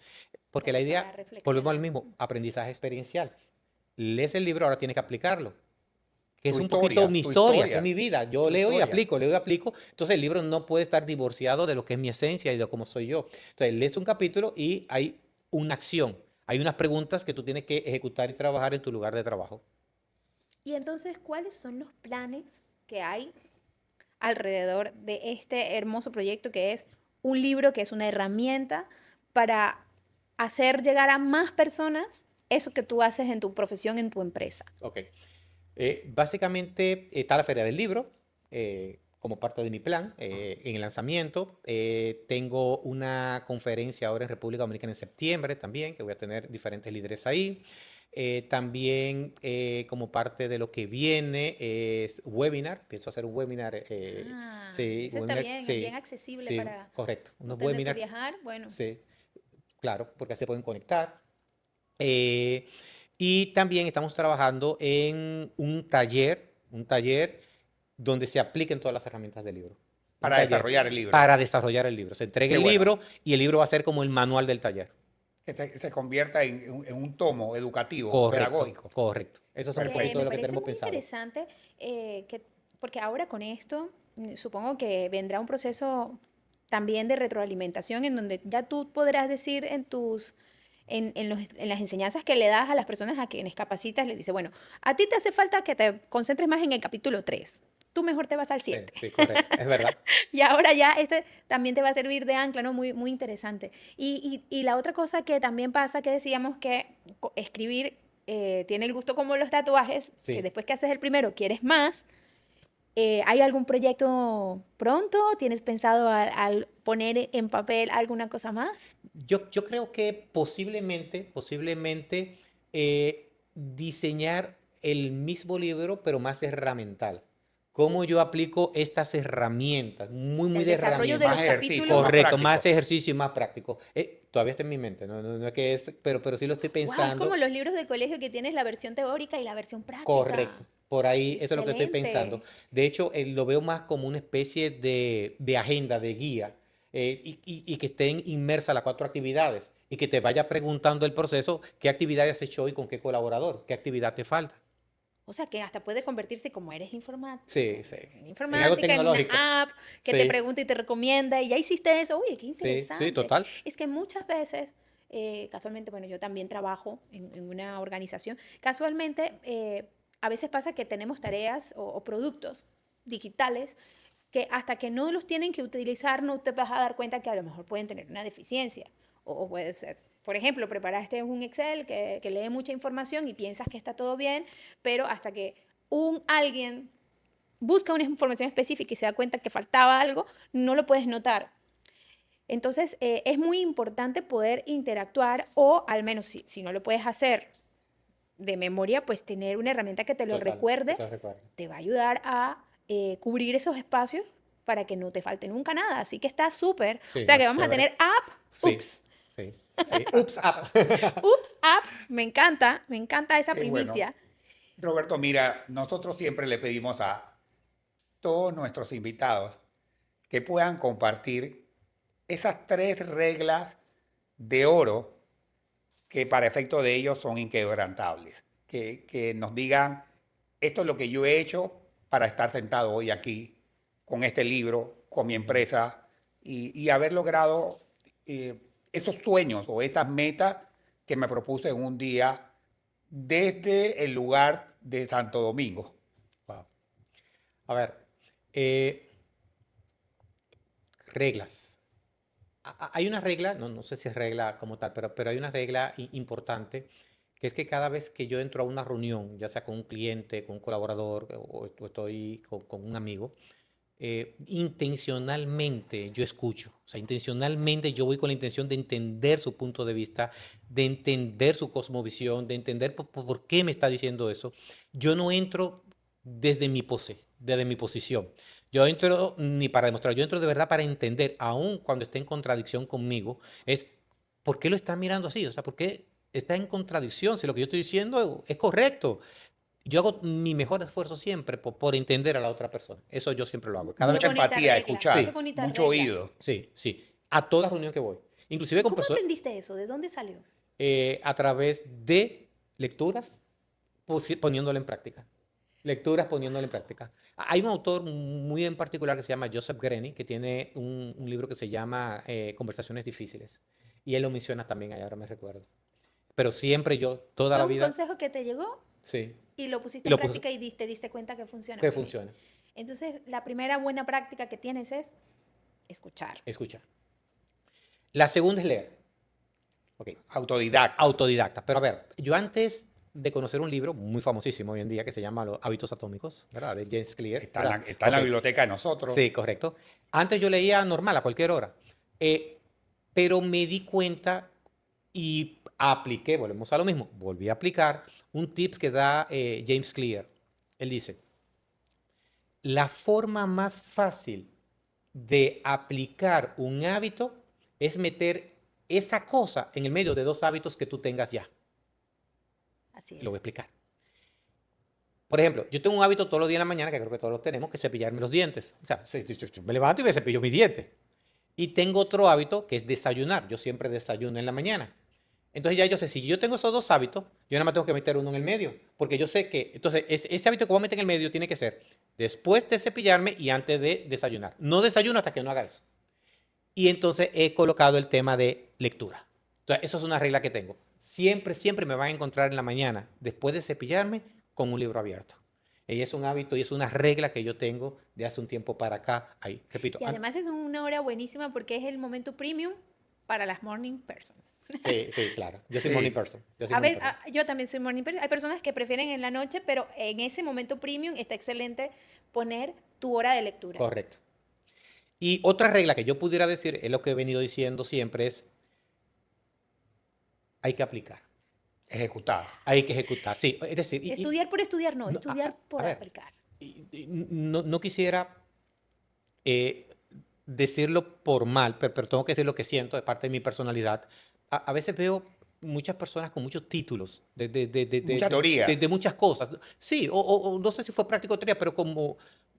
porque la Como para idea, volvemos al reflexionar. mismo, aprendizaje experiencial. Lees el libro, ahora tienes que aplicarlo. Que es un poquito mi Tu historia, que es historia, mi vida. Yo tu leo y historia. aplico, leo y aplico. Entonces el libro no puede estar divorciado de lo que es mi esencia y de cómo soy yo. Entonces lees un capítulo y hay una acción, hay unas preguntas que tú tienes que ejecutar y trabajar en tu lugar de trabajo. Y entonces, ¿cuáles son los planes que hay alrededor de este hermoso proyecto que es un libro, que es una herramienta para hacer llegar a más personas eso que tú haces en tu profesión, en tu empresa? Ok. Básicamente está la Feria del Libro como parte de mi plan en el lanzamiento. Tengo una conferencia ahora en República Dominicana en septiembre también, que voy a tener diferentes líderes ahí. También como parte de lo que viene es webinar. Pienso hacer un webinar. Ah, Sí, ese está webinar, bien, es bien sí, accesible sí, para correcto. no Unos tener que webinars, viajar. Bueno, sí, claro, porque así se pueden conectar. Eh, y también estamos trabajando en un taller donde se apliquen todas las herramientas del libro. Un Para taller desarrollar el libro. para desarrollar el libro. Se entrega Qué el bueno. libro y el libro va a ser como el manual del taller. Que se convierta en un tomo educativo, Correcto, pedagógico. correcto. Esos son un que poquito de me lo que parece tenemos muy pensado. interesante porque ahora con esto supongo que vendrá un proceso también de retroalimentación en donde ya tú podrás decir en las enseñanzas que le das a las personas a quienes capacitas, le dice, bueno, a ti te hace falta que te concentres más en el capítulo 3. Tú mejor te vas al Sí, 7. sí, correcto. Es verdad. Y ahora ya este también te va a servir de ancla, ¿no? Muy, muy interesante. Y la otra cosa que también pasa, que decíamos que escribir tiene el gusto como los tatuajes, que Sí. después que haces el primero quieres más. ¿Hay algún proyecto pronto? ¿Tienes pensado al poner en papel alguna cosa más? Yo creo que posiblemente diseñar el mismo libro, pero más herramental. ¿Cómo yo aplico estas herramientas? O Muy, sea, muy el de desarrollo de Más los herramienta. ejercicio, capítulos. más Correcto, más práctico. ejercicio y más práctico. Todavía está en mi mente, no es que es, pero sí lo estoy Wow, es como pensando. los libros del colegio que tienes la versión teórica y la versión Correcto. práctica. Por ahí, eso es lo que estoy pensando. Excelente. De hecho, lo veo más como una especie de agenda, de guía, y que estén inmersas las 4 actividades. y que te vaya preguntando el proceso, qué actividad has hecho hoy con qué colaborador, qué actividad te falta. O sea, que hasta puede convertirse como eres informática, Sí, sí. en En algo informática, en una tecnológico. app que te Sí, pregunta y te recomienda y ya hiciste eso. Uy, qué sí, sí, interesante. total. Es que muchas veces, casualmente, bueno, yo también trabajo en una organización, casualmente, a veces pasa que tenemos tareas o productos digitales que hasta que no los tienen que utilizar no te vas a dar cuenta que a lo mejor pueden tener una deficiencia o puede ser. Por ejemplo, preparaste un Excel que lee mucha información y piensas que está todo bien, pero hasta que alguien busca una información específica y se da cuenta que faltaba algo, no lo puedes notar. Entonces, es muy importante poder interactuar o al menos si no lo puedes hacer de memoria, pues tener una herramienta que te lo Total, que recuerde te recuerdo. te va a ayudar a cubrir esos espacios para que no te falte nunca nada. Así que está súper. O Sí, sea no, que vamos a chévere. tener app, Sí, ups, sí, sí. Ups, up. ups, app. Me encanta esa Qué bueno. primicia. Roberto, mira, nosotros siempre le pedimos a todos nuestros invitados que puedan compartir esas 3 reglas de oro que para efecto de ellos son inquebrantables. Que nos digan, esto es lo que yo he hecho para estar sentado hoy aquí con este libro, con mi empresa y haber logrado esos sueños o esas metas que me propuse en un día desde el lugar de Santo Domingo. Wow. A ver, eh, reglas. Hay una regla, no sé si es regla como tal, pero hay una regla importante, que es que cada vez que yo entro a una reunión, ya sea con un cliente, con un colaborador o estoy con un amigo, intencionalmente yo escucho. O sea, intencionalmente yo voy con la intención de entender su punto de vista, de entender su cosmovisión, de entender por qué me está diciendo eso. Yo no entro desde mi pose, desde mi posición. Yo entro ni para demostrar, yo entro de verdad para entender, aun cuando esté en contradicción conmigo, es por qué lo está mirando así, o sea, por qué está en contradicción, si lo que yo estoy diciendo es correcto. Yo hago mi mejor esfuerzo siempre por entender a la otra persona. Eso yo siempre lo hago. Cada Qué vez. Mucha bonita empatía, regla, qué Sí, escuchar, bonita mucho regla. oído. sí, sí. A toda reunión que voy. Inclusive ¿Y con cómo personas aprendiste eso? ¿De dónde salió? a través de lecturas poniéndolo en práctica. Lecturas poniéndolo en práctica. Hay un autor muy en particular que se llama Joseph Grenny, que tiene un libro que se llama Conversaciones difíciles. Y él lo menciona también, ahí ahora me recuerdo. Pero siempre yo, toda Fue la un vida, consejo que te llegó sí. y lo Y pusiste en lo puse, práctica y te diste cuenta que funciona que muy bien. funciona. Entonces, la primera buena práctica que tienes es escuchar. Escucha. La segunda es leer. Ok. Autodidacta. Autodidacta. Pero a ver, yo antes de conocer un libro muy famosísimo hoy en día que se llama Los hábitos atómicos, ¿verdad? De James Clear, ¿verdad? Está en Ok. la biblioteca de nosotros. Sí, correcto. Antes yo leía normal a cualquier hora. Eh, pero me di cuenta y apliqué, volvemos a lo mismo, volví a aplicar un tips que da James Clear. Él dice, la forma más fácil de aplicar un hábito es meter esa cosa en el medio de 2 hábitos que tú tengas ya. Así Lo es. voy a explicar. Por ejemplo, yo tengo un hábito todos los días en la mañana, que creo que todos los tenemos, que es cepillarme los dientes. O sea, yo me levanto y me cepillo mis dientes. Y tengo otro hábito que es desayunar. Yo siempre desayuno en la mañana. Entonces ya yo sé, si yo tengo esos 2 hábitos, yo nada más tengo que meter uno en el medio. Porque yo sé que, entonces, ese hábito que voy a meter en el medio tiene que ser después de cepillarme y antes de desayunar. No desayuno hasta que no haga eso. Y entonces he colocado el tema de lectura. Entonces, eso es una regla que tengo. Siempre, siempre me van a encontrar en la mañana, después de cepillarme, con un libro abierto. Y es un hábito y es una regla que yo tengo de hace un tiempo para acá. Ahí, repito. Y además es una hora buenísima porque es el momento premium para las morning persons. Sí, sí, claro. Yo soy morning Sí. person. Yo soy A morning ver, person. yo también soy morning person. Hay personas que prefieren en la noche, pero en ese momento premium está excelente poner tu hora de lectura. Correcto. Y otra regla que yo pudiera decir, es lo que he venido diciendo siempre, es hay que aplicar, Ejecutar. hay que ejecutar. Sí, es decir, Estudiar por estudiar, no, no, estudiar por ver, aplicar. no quisiera eh, decirlo por mal, pero tengo que decir lo que siento de parte de mi personalidad. A veces veo muchas personas con muchos títulos Mucha teoría. de muchas cosas. Sí, o no sé si fue práctico o teoría, pero como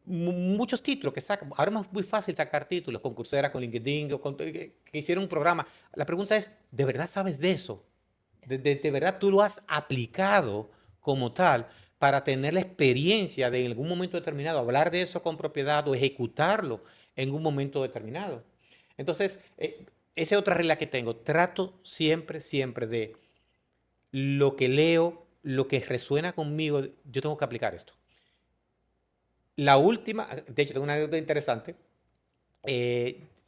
muchos títulos que sacan. Ahora es muy fácil sacar títulos con Coursera, con LinkedIn, o que hicieron un programa. La pregunta es, ¿de verdad sabes de eso? ¿De verdad tú lo has aplicado como tal para tener la experiencia de en algún momento determinado hablar de eso con propiedad o ejecutarlo en un momento determinado? Entonces, esa es otra regla que tengo. Trato siempre, siempre de lo que leo, lo que resuena conmigo, yo tengo que aplicar esto. La última, de hecho, tengo una anécdota interesante.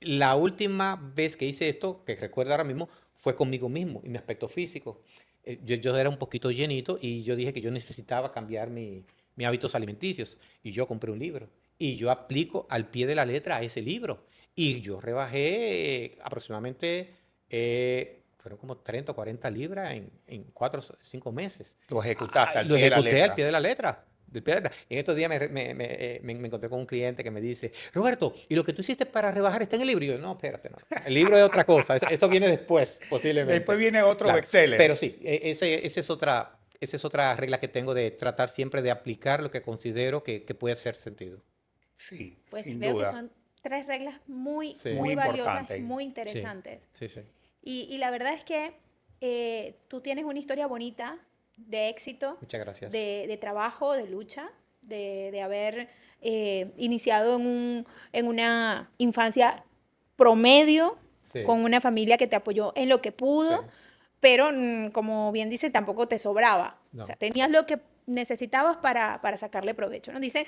La última vez que hice esto, que recuerdo ahora mismo, fue conmigo mismo y mi aspecto físico. Yo era un poquito llenito y yo dije que yo necesitaba cambiar mis hábitos alimenticios. Y yo compré un libro y yo aplico al pie de la letra a ese libro. Y yo rebajé aproximadamente, fueron como 30 o 40 libras en 4 o 5 meses. Lo ejecutaste al Lo pie de la ejecuté al letra. pie de la letra. Del pie de la letra. En estos días me encontré con un cliente que me dice, Roberto, ¿y lo que tú hiciste para rebajar está en el libro? Y yo, no, espérate, no. El libro es otra cosa. Eso viene después, posiblemente. Después viene otro Claro. bestseller. Pero sí, esa es otra regla que tengo de tratar siempre de aplicar lo que considero que puede hacer sentido. Sí, Pues sin veo que duda. son tres reglas muy, Sí. muy Muy valiosas, importante. muy Sí, interesantes. sí, sí. Y la verdad es que tú tienes una historia bonita de éxito, Muchas gracias. de trabajo, de lucha, de haber iniciado en una infancia promedio, Sí, con una familia que te apoyó en lo que pudo, sí. pero como bien dice, tampoco te sobraba. O sea, No. tenías lo que necesitabas para sacarle provecho, ¿no? Dicen,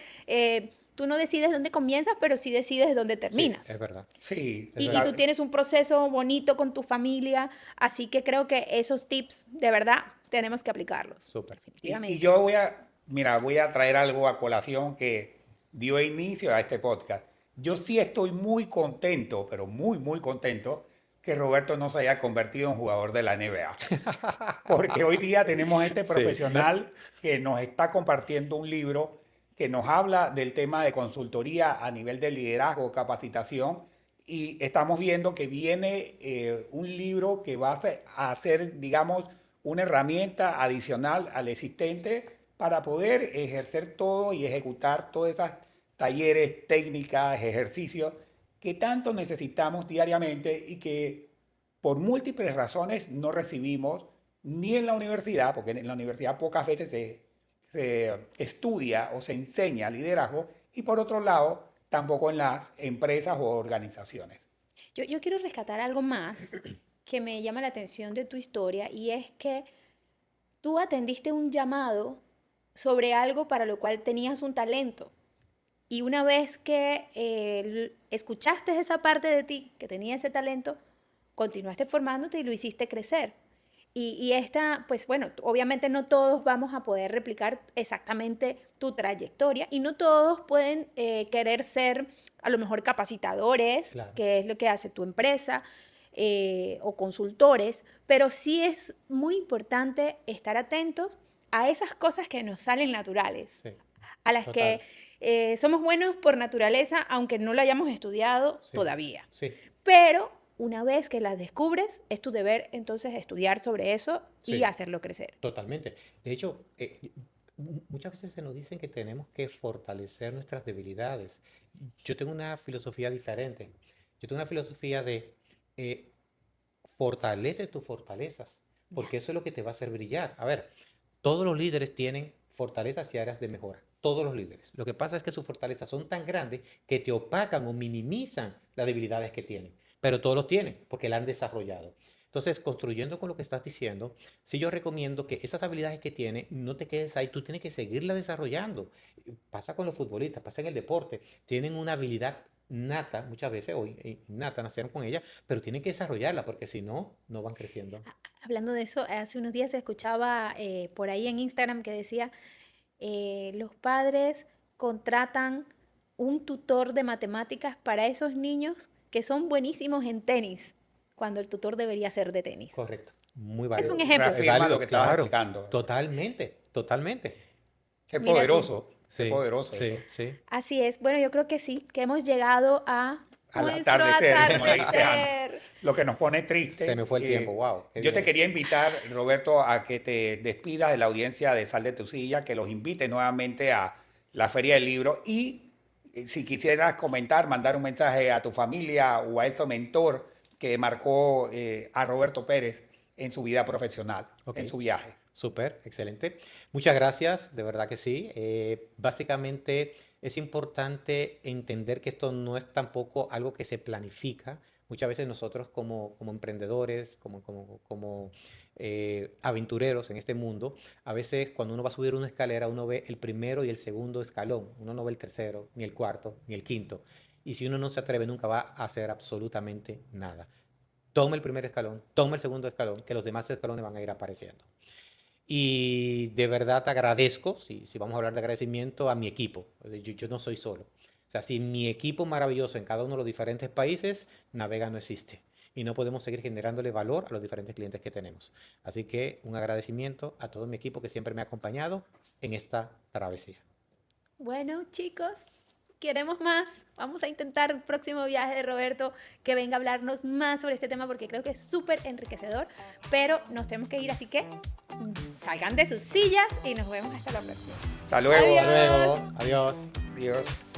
tú no decides dónde comienzas, pero sí decides dónde Sí, terminas. es verdad. Sí, Es Y verdad. tú tienes un proceso bonito con tu familia, así que creo que esos tips, de verdad, tenemos que aplicarlos. Súper. Y Definitivamente. yo voy a traer algo a colación que dio inicio a este podcast. Yo sí estoy muy contento, pero muy, muy contento que Roberto no se haya convertido en jugador de la NBA. Porque hoy día tenemos este Sí, no, profesional que nos está compartiendo un libro que nos habla del tema de consultoría a nivel de liderazgo, capacitación, y estamos viendo que viene un libro que va a ser, digamos, una herramienta adicional al existente para poder ejercer todo y ejecutar todas esas talleres, técnicas, ejercicios que tanto necesitamos diariamente y que por múltiples razones no recibimos ni en la universidad, porque en la universidad pocas veces se estudia o se enseña liderazgo, y por otro lado, tampoco en las empresas o organizaciones. Yo quiero rescatar algo más que me llama la atención de tu historia y es que tú atendiste un llamado sobre algo para lo cual tenías un talento. Y una vez que escuchaste esa parte de ti que tenía ese talento, continuaste formándote y lo hiciste crecer. Y esta, pues bueno, obviamente no todos vamos a poder replicar exactamente tu trayectoria y no todos pueden querer ser a lo mejor capacitadores, claro. que es lo que hace tu empresa, o consultores, pero sí es muy importante estar atentos a esas cosas que nos salen naturales, Sí, a las total. que somos buenos por naturaleza, aunque no lo hayamos estudiado Sí, todavía. sí, Pero una vez que las descubres, es tu deber entonces estudiar sobre eso y sí, hacerlo crecer. totalmente. De hecho, muchas veces se nos dicen que tenemos que fortalecer nuestras debilidades. Yo tengo una filosofía diferente. Yo tengo una filosofía de eh, fortalece tus fortalezas, Ya. porque eso es lo que te va a hacer brillar. A ver, todos los líderes tienen fortalezas y áreas de mejora. Todos los líderes. Lo que pasa es que sus fortalezas son tan grandes que te opacan o minimizan las debilidades que tienen. Pero todos los tienen porque la han desarrollado. Entonces, construyendo con lo que estás diciendo, sí yo recomiendo que esas habilidades que tienes, no te quedes ahí, tú tienes que seguirlas desarrollando. Pasa con los futbolistas, pasa en el deporte. Tienen una habilidad nata, muchas veces, hoy nata, nacieron con ella, pero tienen que desarrollarla porque si no, no van creciendo. Hablando de eso, hace unos días escuchaba por ahí en Instagram que decía, los padres contratan un tutor de matemáticas para esos niños que son buenísimos en tenis, cuando el tutor debería ser de tenis. Correcto, muy Es válido. un ejemplo. Es Reafirma lo válido, que estabas claro, explicando. totalmente, totalmente. Mira tú. Qué Sí, poderoso eso. sí, sí. Así es. Bueno, yo creo que sí, que hemos llegado a Al nuestro atardecer, como le dice Ana. atardecer. Lo que nos pone Se me triste. fue el tiempo, wow, qué Yo te bien. quería invitar, Roberto, a que te despidas de la audiencia de Sal de tu Silla, que los invite nuevamente a la Feria del Libro y si quisieras comentar, mandar un mensaje a tu familia o a ese mentor que marcó a Roberto Pérez en su vida profesional, Ok. en su viaje. Súper, excelente. Muchas gracias, de verdad que sí. Básicamente es importante entender que esto no es tampoco algo que se planifica. Muchas veces nosotros como emprendedores, como aventureros en este mundo, a veces cuando uno va a subir una escalera, uno ve el primero y el segundo escalón. Uno no ve el tercero, ni el cuarto, ni el quinto. Y si uno no se atreve, nunca va a hacer absolutamente nada. Toma el primer escalón, toma el segundo escalón, que los demás escalones van a ir apareciendo. Y de verdad te agradezco, si vamos a hablar de agradecimiento, a mi equipo. Yo no soy solo. O sea, sin mi equipo maravilloso en cada uno de los diferentes países, Navega no existe. Y no podemos seguir generándole valor a los diferentes clientes que tenemos. Así que un agradecimiento a todo mi equipo que siempre me ha acompañado en esta travesía. Bueno, chicos, queremos más. Vamos a intentar el próximo viaje de Roberto que venga a hablarnos más sobre este tema porque creo que es súper enriquecedor. Pero nos tenemos que ir, así que salgan de sus sillas y nos vemos hasta la próxima. Hasta luego. Adiós. Hasta luego. Adiós. Adiós.